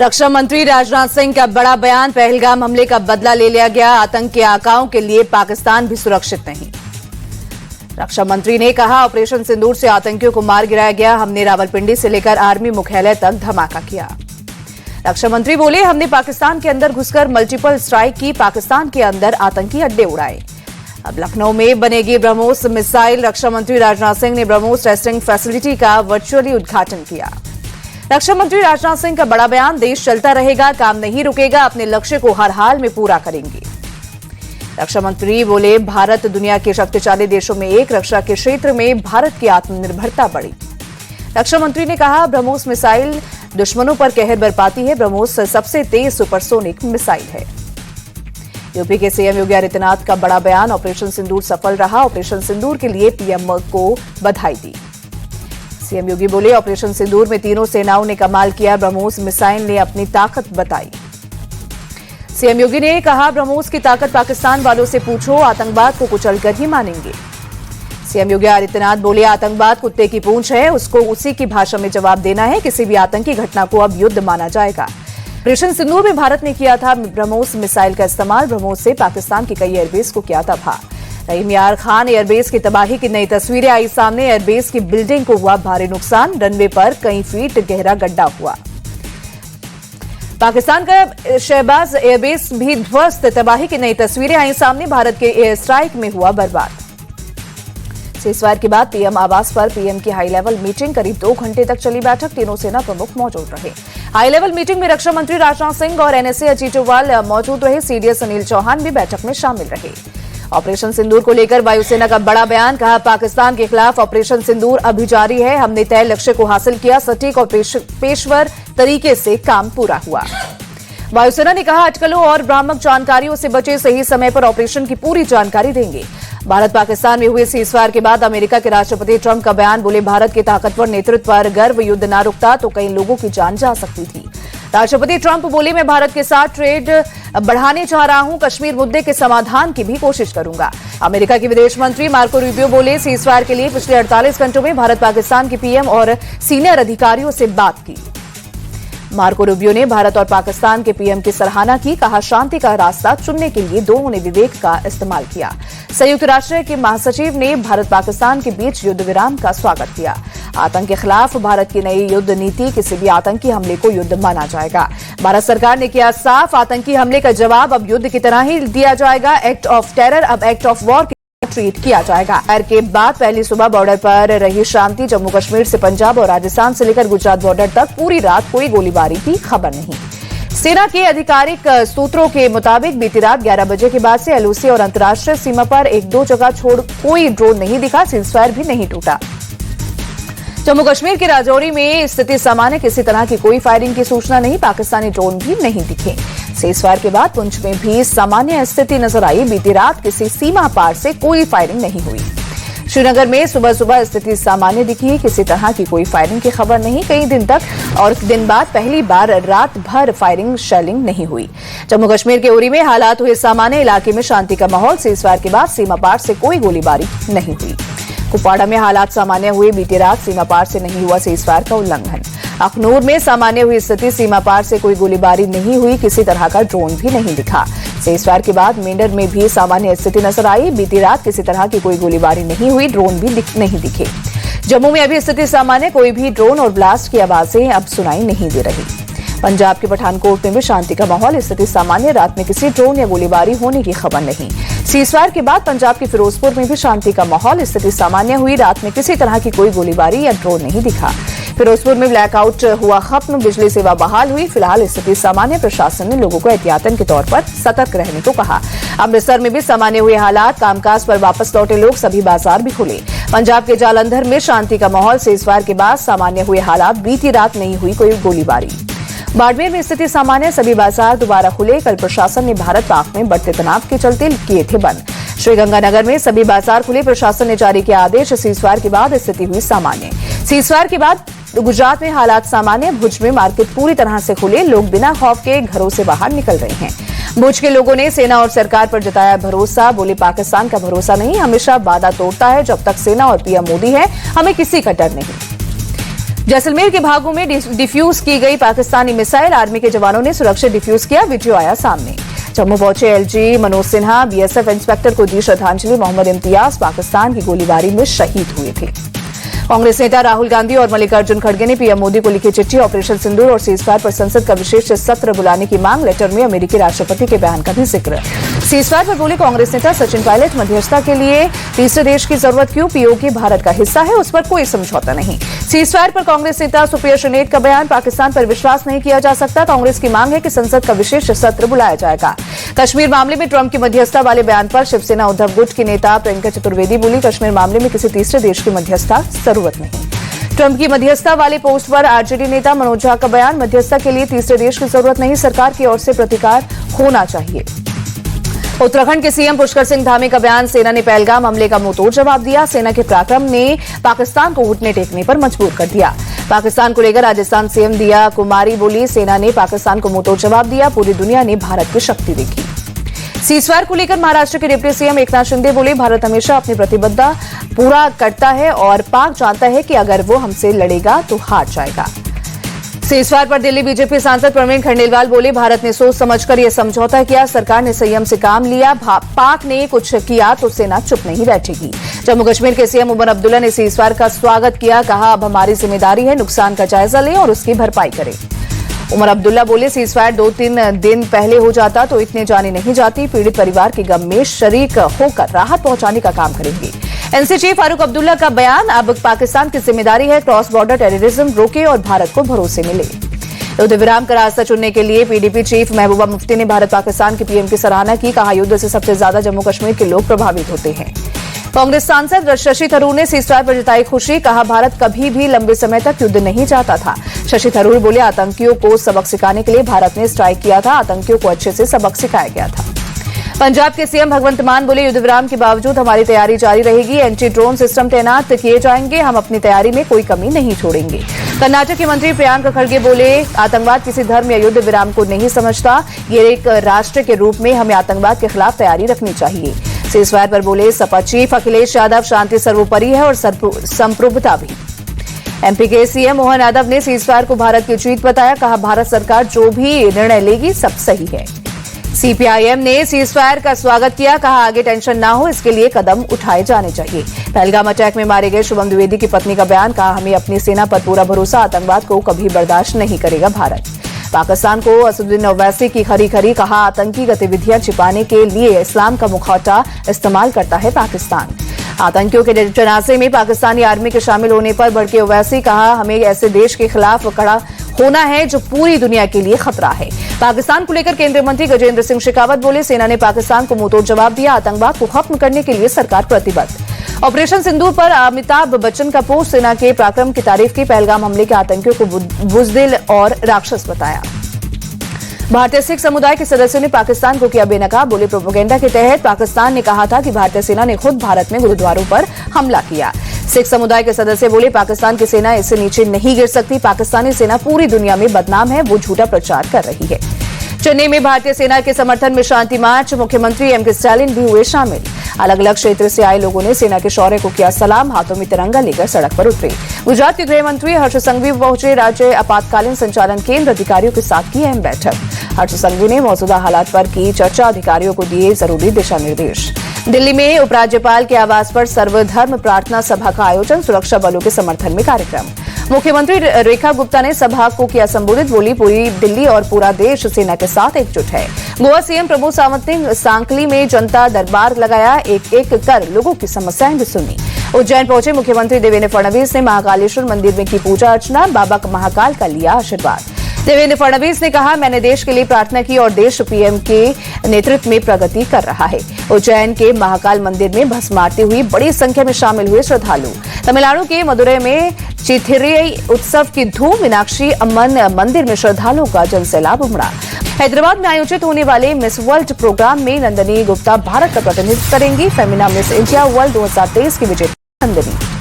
रक्षा मंत्री राजनाथ सिंह का बड़ा बयान। पहलगाम हमले का बदला ले लिया गया, आतंक के आकाओं के लिए पाकिस्तान भी सुरक्षित नहीं। रक्षा मंत्री ने कहा, ऑपरेशन सिंदूर से आतंकियों को मार गिराया गया। हमने रावलपिंडी से लेकर आर्मी मुख्यालय तक धमाका किया। रक्षा मंत्री बोले, हमने पाकिस्तान के अंदर घुसकर मल्टीपल स्ट्राइक की, पाकिस्तान के अंदर आतंकी अड्डे उड़ाए। अब लखनऊ में बनेगी ब्रह्मोस मिसाइल। रक्षा मंत्री राजनाथ सिंह ने ब्रह्मोस टेस्टिंग फैसिलिटी का वर्चुअली उद्घाटन किया। रक्षा मंत्री राजनाथ सिंह का बड़ा बयान, देश चलता रहेगा, काम नहीं रुकेगा, अपने लक्ष्य को हर हाल में पूरा करेंगे। रक्षा मंत्री बोले, भारत दुनिया के शक्तिशाली देशों में एक, रक्षा के क्षेत्र में भारत की आत्मनिर्भरता बढ़ी। रक्षा मंत्री ने कहा, ब्रह्मोस मिसाइल दुश्मनों पर कहर बरपाती है। ब्रह्मोस सबसे तेज सुपरसोनिक मिसाइल है। यूपी के सीएम योगी आदित्यनाथ का बड़ा बयान, ऑपरेशन सिंदूर सफल रहा। ऑपरेशन सिंदूर के लिए पीएम को बधाई दी। सीएम योगी बोले, ऑपरेशन सिंदूर में तीनों सेनाओं ने कमाल किया। ब्रह्मोस मिसाइल ने अपनी ताकत बताई। सीएम योगी ने कहा, ब्रह्मोस की ताकत पाकिस्तान वालों से पूछो, आतंकवाद को कुचलकर ही मानेंगे। सीएम योगी आदित्यनाथ बोले, आतंकवाद कुत्ते की पूंछ है, उसको उसी की भाषा में जवाब देना है। किसी भी आतंकी घटना को अब युद्ध माना जाएगा। ऑपरेशन सिंदूर में भारत ने किया था ब्रह्मोस मिसाइल का इस्तेमाल। ब्रह्मोस से पाकिस्तान की कई एयरबेस को किया तबाह। रहीम यार खान एयरबेस की तबाही की नई तस्वीरें आई सामने। एयरबेस की बिल्डिंग को हुआ भारी नुकसान, रनवे पर कई फीट गहरा गड्ढा हुआ। पाकिस्तान का शहबाज एयरबेस भी ध्वस्त, तबाही की नई तस्वीरें आई सामने। भारत के एयर स्ट्राइक में हुआ बर्बाद। सीजफायर के बाद पीएम आवास पर पीएम की हाई लेवल मीटिंग, करीब 2 घंटे तक चली बैठक। तीनों सेना प्रमुख मौजूद रहे। हाई लेवल मीटिंग में रक्षा मंत्री राजनाथ सिंह और एनएसए अजीत डोभाल मौजूद रहे। सीडीएस अनिल चौहान भी बैठक में शामिल रहे। ऑपरेशन सिंदूर को लेकर वायुसेना का बड़ा बयान, कहा, पाकिस्तान के खिलाफ ऑपरेशन सिंदूर अभी जारी है। हमने तय लक्ष्य को हासिल किया, सटीक और पेशेवर तरीके से काम पूरा हुआ। वायुसेना ने कहा, अटकलों और भ्रामक जानकारियों से बचे, सही समय पर ऑपरेशन की पूरी जानकारी देंगे। भारत पाकिस्तान में हुए सीजफायर के बाद अमेरिका के राष्ट्रपति ट्रंप का बयान, बोले, भारत के ताकतवर नेतृत्व पर गर्व, युद्ध न रुकता तो कई लोगों की जान जा सकती थी। राष्ट्रपति ट्रंप बोले, मैं भारत के साथ ट्रेड बढ़ाने चाह रहा हूं, कश्मीर मुद्दे के समाधान की भी कोशिश करूंगा। अमेरिका के विदेश मंत्री मार्को रूबियो बोले, सीजफायर के लिए पिछले 48 घंटों में भारत पाकिस्तान के पीएम और सीनियर अधिकारियों से बात की। मार्को रूबियो ने भारत और पाकिस्तान के पीएम की सराहना की, कहा, शांति का रास्ता चुनने के लिए दोनों ने विवेक का इस्तेमाल किया। संयुक्त राष्ट्र के महासचिव ने भारत पाकिस्तान के बीच युद्ध विराम का स्वागत किया। आतंक के खिलाफ भारत की नई युद्ध नीति, किसी भी आतंकी हमले को युद्ध माना जाएगा। भारत सरकार ने किया साफ, आतंकी हमले का जवाब अब युद्ध की तरह ही दिया जाएगा। एक्ट ऑफ टेरर अब एक्ट ऑफ वॉर ट्रीट किया जाएगा। फायर के बाद पहली सुबह बॉर्डर पर रही शांति। जम्मू कश्मीर से पंजाब और राजस्थान से लेकर गुजरात बॉर्डर तक पूरी रात कोई गोलीबारी की खबर नहीं। सेना के आधिकारिक सूत्रों के मुताबिक बीती रात 11 बजे के बाद से एलओसी और अंतर्राष्ट्रीय सीमा पर 1-2 जगह छोड़ कोई ड्रोन नहीं दिखा, सीजफायर भी नहीं टूटा। जम्मू कश्मीर के राजौरी में स्थिति सामान्य, किसी तरह की कोई फायरिंग की सूचना नहीं, पाकिस्तानी ड्रोन भी नहीं दिखे। सीजफायर के बाद पुंछ में भी सामान्य स्थिति नजर आई। बीती रात किसी सीमा पार से कोई फायरिंग नहीं हुई। श्रीनगर में सुबह सुबह स्थिति सामान्य दिखी, किसी तरह की कोई फायरिंग की खबर नहीं। कई दिन तक और दिन बाद पहली बार रात भर फायरिंग शेलिंग नहीं हुई। जम्मू कश्मीर के उरी में हालात हुए सामान्य, इलाके में शांति का माहौल। सीजफायर के बाद सीमा पार से कोई गोलीबारी नहीं हुई। कुपवाड़ा में हालात सामान्य हुए। बीती रात सीमा पार से नहीं हुआ सीजफायर का उल्लंघन। अखनूर में सामान्य हुई स्थिति, सीमा पार से कोई गोलीबारी नहीं हुई, किसी तरह का ड्रोन भी नहीं दिखा। सीजफायर के बाद मेंढर में भी सामान्य स्थिति नजर आई। बीती रात किसी तरह की कोई गोलीबारी नहीं हुई, ड्रोन भी नहीं दिखे। जम्मू में अभी स्थिति सामान्य, कोई भी ड्रोन और ब्लास्ट की आवाजें अब सुनाई नहीं दे रही। पंजाब के पठानकोट में भी शांति का माहौल, स्थिति सामान्य, रात में किसी ड्रोन या गोलीबारी होने की खबर नहीं। सीजफायर के बाद पंजाब के फिरोजपुर में भी शांति का माहौल, स्थिति सामान्य हुई, रात में किसी तरह की कोई गोलीबारी या ड्रोन नहीं दिखा। फिरोजपुर में ब्लैकआउट हुआ खत्म, बिजली सेवा बहाल हुई। फिलहाल स्थिति सामान्य, प्रशासन ने लोगों को एहतियातन के तौर पर सतर्क रहने को कहा। अमृतसर में भी सामान्य हुए हालात, कामकाज पर वापस लौटे लोग, सभी बाजार भी खुले। पंजाब के जालंधर में शांति का माहौल, सीजफायर के बाद सामान्य हुए हालात, बीती रात नहीं हुई कोई गोलीबारी। बाड़मेर में स्थिति सामान्य, सभी बाजार दोबारा खुले। कल प्रशासन ने भारत पाक में बढ़ते तनाव के चलते किए थे बंद। श्रीगंगानगर में सभी बाजार खुले, प्रशासन ने जारी किया आदेश। सीजफायर के बाद स्थिति हुई सामान्य। सीजफायर के बाद गुजरात में हालात सामान्य, भुज में मार्केट पूरी तरह से खुले, लोग बिना खौफ के घरों से बाहर निकल रहे हैं। भुज के लोगों ने सेना और सरकार पर जताया भरोसा, बोले, पाकिस्तान का भरोसा नहीं, हमेशा वादा तोड़ता है। जब तक सेना और पीएम मोदी है, हमें किसी का डर नहीं। जैसलमेर के भागों में डिफ्यूज की गई पाकिस्तानी मिसाइल आर्मी के जवानों ने सुरक्षित डिफ्यूज किया, वीडियो आया सामने। जम्मू पहुंचे LG Manoj Sinha, BSF inspector को दी श्रद्धांजलि। मोहम्मद इम्तियाज पाकिस्तान की गोलीबारी में शहीद हुए थे। कांग्रेस नेता राहुल गांधी और मल्लिकार्जुन खड़गे ने पीएम मोदी को लिखी चिट्ठी, ऑपरेशन सिंदूर और सीजफायर पर संसद का विशेष सत्र बुलाने की मांग। लेटर में अमेरिकी राष्ट्रपति के बयान का भी जिक्र। सीजफायर पर बोले कांग्रेस नेता सचिन पायलट, मध्यस्थता के लिए तीसरे देश की जरूरत क्यों? पीओके भारत का हिस्सा है, उस पर कोई समझौता नहीं। सीजफायर पर कांग्रेस नेता सुप्रिया श्रीनेत का बयान, पाकिस्तान पर विश्वास नहीं किया जा सकता। कांग्रेस की मांग है कि संसद का विशेष सत्र बुलाया जाएगा। कश्मीर मामले में ट्रंप की मध्यस्थता वाले बयान पर शिवसेना उद्धव गुट की नेता प्रियंका चतुर्वेदी बोली, कश्मीर मामले में किसी तीसरे देश की मध्यस्थता जरूरत नहीं। ट्रंप की मध्यस्थता वाले पोस्ट पर आरजेडी नेता मनोज झा का बयान, मध्यस्थता के लिए तीसरे देश की जरूरत नहीं, सरकार की ओर से प्रतिकार होना चाहिए। उत्तराखंड के सीएम पुष्कर सिंह धामी का बयान, सेना ने पहलगाम हमले का मुंहतोड़ जवाब दिया। सेना के पराक्रम ने पाकिस्तान को घुटने टेकने पर मजबूर कर दिया। पाकिस्तान को लेकर राजस्थान सीएम दिया कुमारी बोली, सेना ने पाकिस्तान को मुंहतोड़ जवाब दिया, पूरी दुनिया ने भारत की शक्ति देखी। सीजफायर को लेकर महाराष्ट्र के डिप्टी सीएम एकनाथ शिंदे बोले, भारत हमेशा अपनी प्रतिबद्धता पूरा करता है और पाक जानता है कि अगर वो हमसे लड़ेगा तो हार जाएगा। सीजफायर पर दिल्ली बीजेपी सांसद प्रवीण खंडेलवाल बोले, भारत ने सोच समझकर यह समझौता किया, सरकार ने संयम से काम लिया, पाक ने कुछ किया तो सेना चुप नहीं बैठेगी। जम्मू कश्मीर के सीएम उमर अब्दुल्ला ने सीजफायर का स्वागत किया, कहा अब हमारी जिम्मेदारी है नुकसान का जायजा लें और उसकी भरपाई करें। उमर अब्दुल्ला बोले, सीजफायर 2-3 दिन पहले हो जाता तो इतने जाने नहीं जाती, पीड़ित परिवार के गम में शरीक होकर राहत पहुंचाने का काम करेंगे। एनसी चीफ फारूक अब्दुल्ला का बयान, अब पाकिस्तान की जिम्मेदारी है क्रॉस बॉर्डर टेररिज्म रोके और भारत को भरोसे मिले। युद्ध विराम का रास्ता चुनने के लिए पीडीपी चीफ महबूबा मुफ्ती ने भारत पाकिस्तान के पीएम की सराहना की, कहा युद्ध से सबसे ज्यादा जम्मू कश्मीर के लोग प्रभावित होते हैं। कांग्रेस सांसद शशि थरूर ने सीजफायर पर जताई खुशी, कहा भारत कभी भी लंबे समय तक युद्ध नहीं चाहता था। शशि थरूर बोले, आतंकियों को सबक सिखाने के लिए भारत ने स्ट्राइक किया था, आतंकियों को अच्छे से सबक सिखाया गया था। पंजाब के सीएम भगवंत मान बोले, युद्ध विराम के बावजूद हमारी तैयारी जारी रहेगी, एंटी ड्रोन सिस्टम तैनात किए जाएंगे, हम अपनी तैयारी में कोई कमी नहीं छोड़ेंगे। कर्नाटक के मंत्री प्रियंक खड़गे बोले, आतंकवाद किसी धर्म या युद्ध विराम को नहीं समझता, ये एक राष्ट्र के रूप में हमें आतंकवाद के खिलाफ तैयारी रखनी चाहिए। सीजफायर पर बोले सपा चीफ अखिलेश यादव, शांति सर्वोपरि है और संप्रभुता भी। एमपी के सीएम मोहन यादव ने सीजफायर को भारत की जीत बताया, कहा भारत सरकार जो भी निर्णय लेगी सब सही है। सीपीआईएम ने सीजफायर का स्वागत किया, कहा आगे टेंशन ना हो इसके लिए कदम उठाए जाने चाहिए। पहलगाम अटैक में मारे गए शुभम द्विवेदी की पत्नी का बयान, कहा हमें अपनी सेना पर पूरा भरोसा, आतंकवाद को कभी बर्दाश्त नहीं करेगा भारत। पाकिस्तान को असदुद्दीन ओवैसी की खरी, कहा आतंकी गतिविधियां छिपाने के लिए इस्लाम का मुखौटा इस्तेमाल करता है पाकिस्तान। आतंकियों के जनाजे में पाकिस्तानी आर्मी के शामिल होने पर भड़के ओवैसी, कहा हमें ऐसे देश के खिलाफ खड़ा होना है जो पूरी दुनिया के लिए खतरा है। पाकिस्तान को लेकर केंद्रीय मंत्री गजेंद्र सिंह शेखावत बोले, सेना ने पाकिस्तान को मुंहतोड़ जवाब दिया, आतंकवाद को खत्म करने के लिए सरकार प्रतिबद्ध। ऑपरेशन सिंदूर पर अमिताभ बच्चन का पोस्ट, सेना के पराक्रम की तारीफ की, पहलगाम हमले के आतंकियों को बुज़दिल और राक्षस बताया। भारतीय सिख समुदाय के सदस्यों ने पाकिस्तान को किया बेनकाब, बोले प्रोपेगेंडा के तहत पाकिस्तान ने कहा था कि भारतीय सेना ने खुद भारत में गुरुद्वारों पर हमला किया। सिख समुदाय के सदस्य बोले, पाकिस्तान की सेना इससे नीचे नहीं गिर सकती, पाकिस्तानी सेना पूरी दुनिया में बदनाम है, वो झूठा प्रचार कर रही है। चेन्नई में भारतीय सेना के समर्थन में शांति मार्च, मुख्यमंत्री एमके स्टालिन भी हुए शामिल। अलग अलग क्षेत्र से आए लोगों ने सेना के शौर्य को किया सलाम, हाथों में तिरंगा लेकर सड़क पर उतरे। गुजरात के गृह मंत्री हर्ष संघवी पहुंचे, राज्य आपातकालीन संचालन केंद्र अधिकारियों के साथ की अहम बैठक। हर्ष संघवी ने मौजूदा हालात पर की चर्चा, अधिकारियों को दिए जरूरी दिशा निर्देश। दिल्ली में उपराज्यपाल के आवास पर सर्वधर्म प्रार्थना सभा का आयोजन, सुरक्षा बलों के समर्थन में कार्यक्रम। मुख्यमंत्री रेखा गुप्ता ने सभा को किया संबोधित, बोली पूरी दिल्ली और पूरा देश सेना के साथ एकजुट है। गोवा सीएम प्रमोद सावंत ने सांकली में जनता दरबार लगाया, एक एक कर लोगों की समस्याएं भी सुनी। उज्जैन पहुंचे मुख्यमंत्री देवेंद्र फडणवीस ने महाकालेश्वर मंदिर में की पूजा अर्चना, बाबा महाकाल का लिया आशीर्वाद। देवेंद्र फडणवीस ने कहा, मैंने देश के लिए प्रार्थना की और देश पीएम के नेतृत्व में प्रगति कर रहा है। उज्जैन के महाकाल मंदिर में भस्म आरती हुई, बड़ी संख्या में शामिल हुए श्रद्धालु। तमिलनाडु के मदुरै में चिथिरई उत्सव की धूम, मीनाक्षी अम्मन मंदिर में श्रद्धालुओं का जनसैलाब उमड़ा। हैदराबाद में आयोजित होने वाले मिस वर्ल्ड प्रोग्राम में नंदिनी गुप्ता भारत का प्रतिनिधित्व करेंगी, फेमिना मिस इंडिया वर्ल्ड 2023 की विजेता नंदिनी।